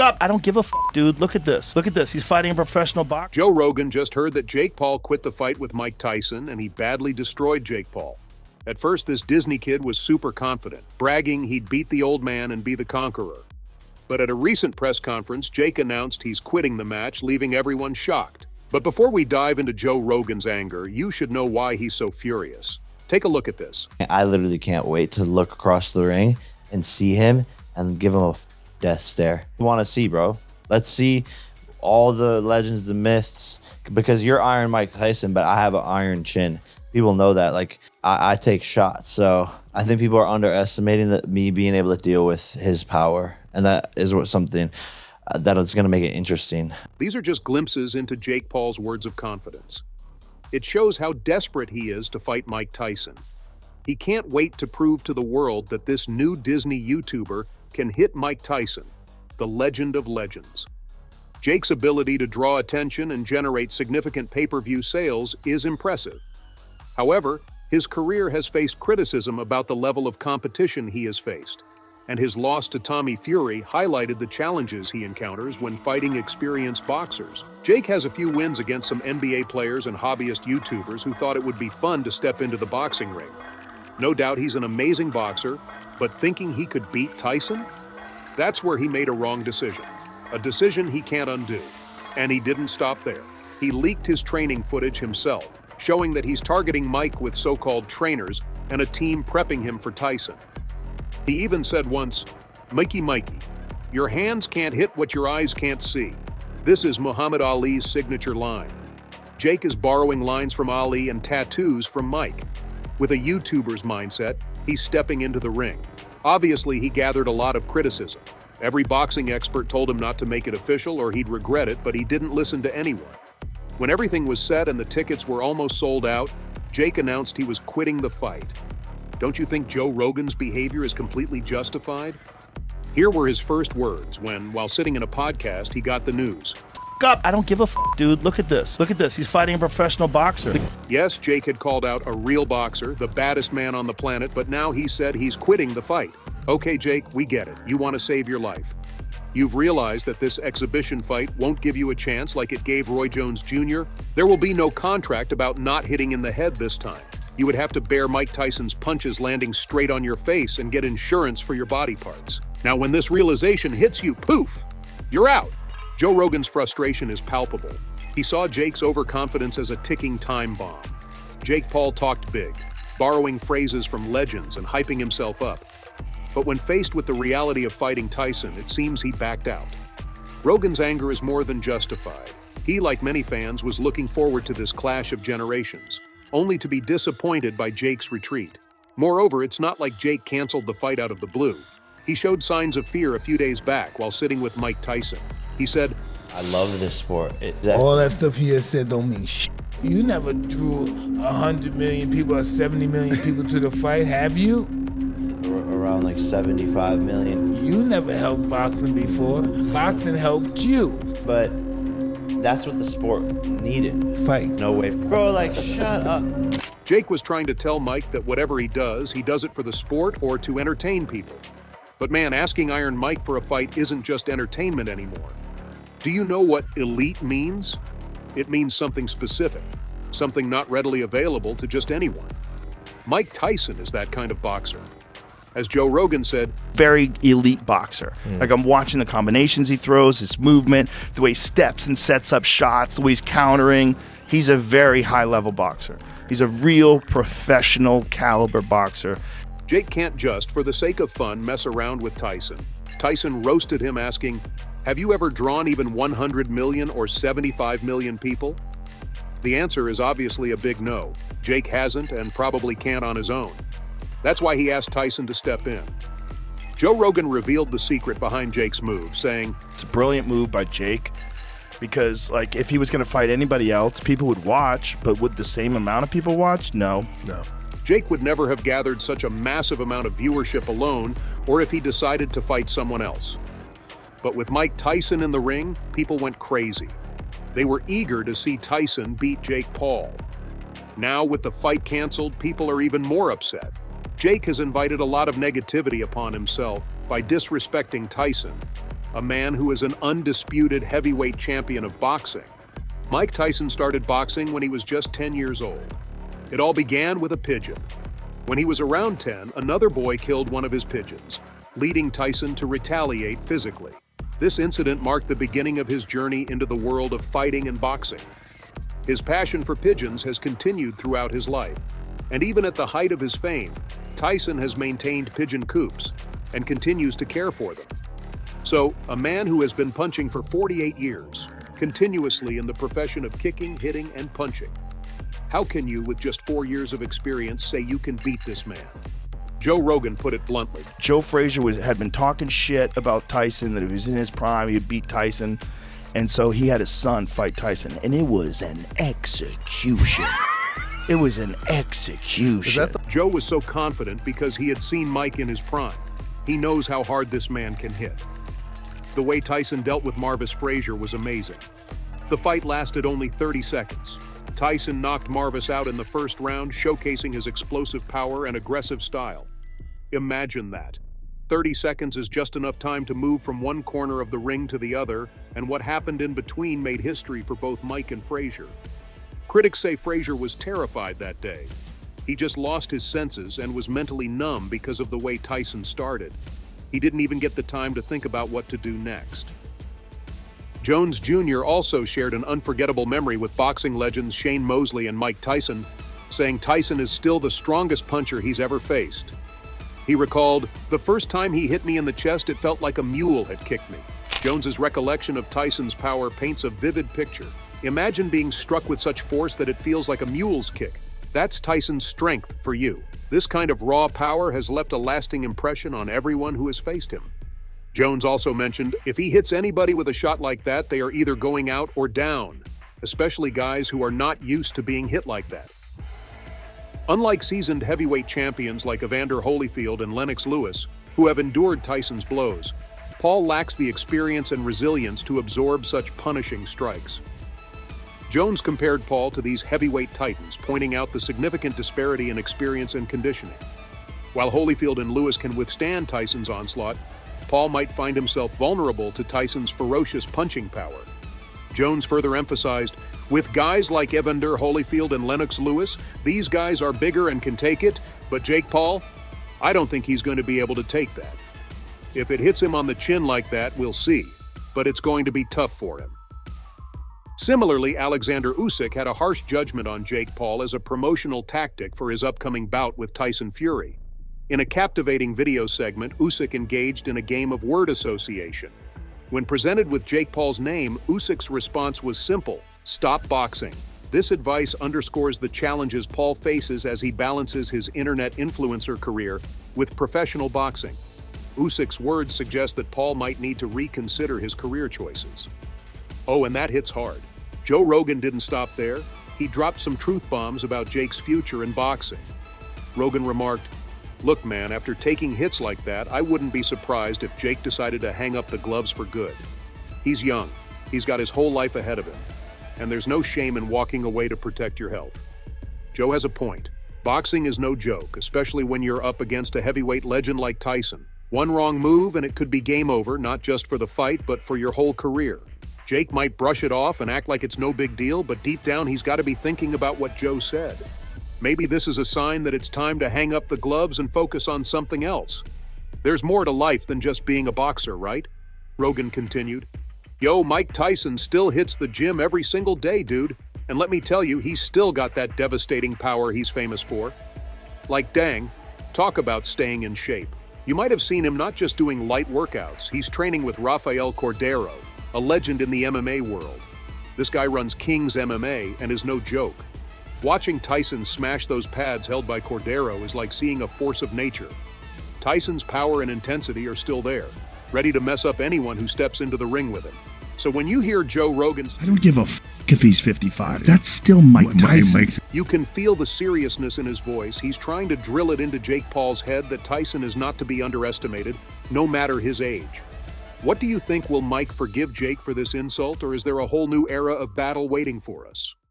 up. I don't give a dude. Look at this. Look at this. He's fighting a professional boxer. Joe Rogan just heard that Jake Paul quit the fight with Mike Tyson, and he badly destroyed Jake Paul. At first, this Disney kid was super confident, bragging he'd beat the old man and be the conqueror. But at a recent press conference, Jake announced he's quitting the match, leaving everyone shocked. But before we dive into Joe Rogan's anger, you should know why he's so furious. Take a look at this. I literally can't wait to look across the ring and see him and give him a death stare. I want to see, bro. Let's see all the legends, the myths, because you're Iron Mike Tyson, but I have an iron chin. People know that. Like, I take shots. So I think people are underestimating me being able to deal with his power. And that is something that is going to make it interesting. These are just glimpses into Jake Paul's words of confidence. It shows how desperate he is to fight Mike Tyson. He can't wait to prove to the world that this new Disney YouTuber can hit Mike Tyson, the legend of legends. Jake's ability to draw attention and generate significant pay-per-view sales is impressive. However, his career has faced criticism about the level of competition he has faced, and his loss to Tommy Fury highlighted the challenges he encounters when fighting experienced boxers. Jake has a few wins against some NBA players and hobbyist YouTubers who thought it would be fun to step into the boxing ring. No doubt he's an amazing boxer, but thinking he could beat Tyson? That's where he made a wrong decision. A decision he can't undo. And he didn't stop there. He leaked his training footage himself, showing that he's targeting Mike with so-called trainers and a team prepping him for Tyson. He even said once, Mikey, your hands can't hit what your eyes can't see. This is Muhammad Ali's signature line. Jake is borrowing lines from Ali and tattoos from Mike. With a YouTuber's mindset, he's stepping into the ring. Obviously, he gathered a lot of criticism. Every boxing expert told him not to make it official or he'd regret it, but he didn't listen to anyone. When everything was set and the tickets were almost sold out, Jake announced he was quitting the fight. Don't you think Joe Rogan's behavior is completely justified? Here were his first words when, while sitting in a podcast, he got the news. Up. I don't give a dude. Look at this. Look at this. He's fighting a professional boxer. Yes, Jake had called out a real boxer, the baddest man on the planet, but now he said he's quitting the fight. Okay, Jake, we get it. You want to save your life. You've realized that this exhibition fight won't give you a chance like it gave Roy Jones Jr. There will be no contract about not hitting in the head this time. You would have to bear Mike Tyson's punches landing straight on your face and get insurance for your body parts. Now, when this realization hits you, poof, you're out. Joe Rogan's frustration is palpable. He saw Jake's overconfidence as a ticking time bomb. Jake Paul talked big, borrowing phrases from legends and hyping himself up. But when faced with the reality of fighting Tyson, it seems he backed out. Rogan's anger is more than justified. He, like many fans, was looking forward to this clash of generations, only to be disappointed by Jake's retreat. Moreover, it's not like Jake canceled the fight out of the blue. He showed signs of fear a few days back while sitting with Mike Tyson. He said, I love this sport. All that stuff you just said don't mean shit. You never drew 100 million people or 70 million people to the fight, have you? Around like 75 million. You never helped boxing before. Boxing helped you. But that's what the sport needed. Fight. No way. Bro, like, shut up. Jake was trying to tell Mike that whatever he does it for the sport or to entertain people. But man, asking Iron Mike for a fight isn't just entertainment anymore. Do you know what elite means? It means something specific, something not readily available to just anyone. Mike Tyson is that kind of boxer. As Joe Rogan said, very elite boxer. Like, I'm watching the combinations he throws, his movement, the way he steps and sets up shots, the way he's countering. He's a very high-level boxer. He's a real professional caliber boxer. Jake can't just, for the sake of fun, mess around with Tyson. Tyson roasted him asking, have you ever drawn even 100 million or 75 million people? The answer is obviously a big no. Jake hasn't and probably can't on his own. That's why he asked Tyson to step in. Joe Rogan revealed the secret behind Jake's move, saying, it's a brilliant move by Jake because, like, if he was going to fight anybody else, people would watch, but would the same amount of people watch? No. Jake would never have gathered such a massive amount of viewership alone or if he decided to fight someone else. But with Mike Tyson in the ring, people went crazy. They were eager to see Tyson beat Jake Paul. Now, with the fight canceled, people are even more upset. Jake has invited a lot of negativity upon himself by disrespecting Tyson. a man who is an undisputed heavyweight champion of boxing. Mike Tyson started boxing when he was just 10 years old. It all began with a pigeon. When he was around 10, another boy killed one of his pigeons, leading Tyson to retaliate physically. This incident marked the beginning of his journey into the world of fighting and boxing. His passion for pigeons has continued throughout his life, and even at the height of his fame, Tyson has maintained pigeon coops and continues to care for them. So, a man who has been punching for 48 years, continuously in the profession of kicking, hitting, and punching. How can you, with just 4 years of experience, say you can beat this man? Joe Rogan put it bluntly. Joe Frazier had been talking shit about Tyson, that if he was in his prime, he'd beat Tyson. And so he had his son fight Tyson, and it was an execution. It was an execution. Joe was so confident because he had seen Mike in his prime. He knows how hard this man can hit. The way Tyson dealt with Marvis Frazier was amazing. The fight lasted only 30 seconds. Tyson knocked Marvis out in the first round, showcasing his explosive power and aggressive style. Imagine that. 30 seconds is just enough time to move from one corner of the ring to the other, and what happened in between made history for both Mike and Frazier. Critics say Frazier was terrified that day. He just lost his senses and was mentally numb because of the way Tyson started. He didn't even get the time to think about what to do next. Jones Jr. also shared an unforgettable memory with boxing legends Shane Mosley and Mike Tyson, saying Tyson is still the strongest puncher he's ever faced. He recalled, "The first time he hit me in the chest, it felt like a mule had kicked me." Jones's recollection of Tyson's power paints a vivid picture. Imagine being struck with such force that it feels like a mule's kick. That's Tyson's strength for you. This kind of raw power has left a lasting impression on everyone who has faced him. Jones also mentioned, if he hits anybody with a shot like that, they are either going out or down, especially guys who are not used to being hit like that. Unlike seasoned heavyweight champions like Evander Holyfield and Lennox Lewis, who have endured Tyson's blows, Paul lacks the experience and resilience to absorb such punishing strikes. Jones compared Paul to these heavyweight titans, pointing out the significant disparity in experience and conditioning. While Holyfield and Lewis can withstand Tyson's onslaught, Paul might find himself vulnerable to Tyson's ferocious punching power. Jones further emphasized, with guys like Evander Holyfield and Lennox Lewis, these guys are bigger and can take it, but Jake Paul, I don't think he's going to be able to take that. If it hits him on the chin like that, we'll see, but it's going to be tough for him. Similarly, Alexander Usyk had a harsh judgment on Jake Paul as a promotional tactic for his upcoming bout with Tyson Fury. In a captivating video segment, Usyk engaged in a game of word association. When presented with Jake Paul's name, Usyk's response was simple: stop boxing. This advice underscores the challenges Paul faces as he balances his internet influencer career with professional boxing. Usyk's words suggest that Paul might need to reconsider his career choices. Oh, and that hits hard. Joe Rogan didn't stop there. He dropped some truth bombs about Jake's future in boxing. Rogan remarked, "Look, man, after taking hits like that, I wouldn't be surprised if Jake decided to hang up the gloves for good. He's young. He's got his whole life ahead of him. And there's no shame in walking away to protect your health." Joe has a point. Boxing is no joke, especially when you're up against a heavyweight legend like Tyson. One wrong move and it could be game over, not just for the fight, but for your whole career. Jake might brush it off and act like it's no big deal, but deep down he's got to be thinking about what Joe said. Maybe this is a sign that it's time to hang up the gloves and focus on something else. There's more to life than just being a boxer, right? Rogan continued. Yo, Mike Tyson still hits the gym every single day, dude. And let me tell you, he's still got that devastating power he's famous for. Like, dang, talk about staying in shape. You might have seen him not just doing light workouts, he's training with Rafael Cordero, a legend in the MMA world. This guy runs King's MMA and is no joke. Watching Tyson smash those pads held by Cordero is like seeing a force of nature. Tyson's power and intensity are still there, ready to mess up anyone who steps into the ring with him. So when you hear Joe Rogan's, I don't give a f if he's 55. That's still Mike Tyson. You can feel the seriousness in his voice. He's trying to drill it into Jake Paul's head that Tyson is not to be underestimated, no matter his age. What do you think? Will Mike forgive Jake for this insult, or is there a whole new era of battle waiting for us?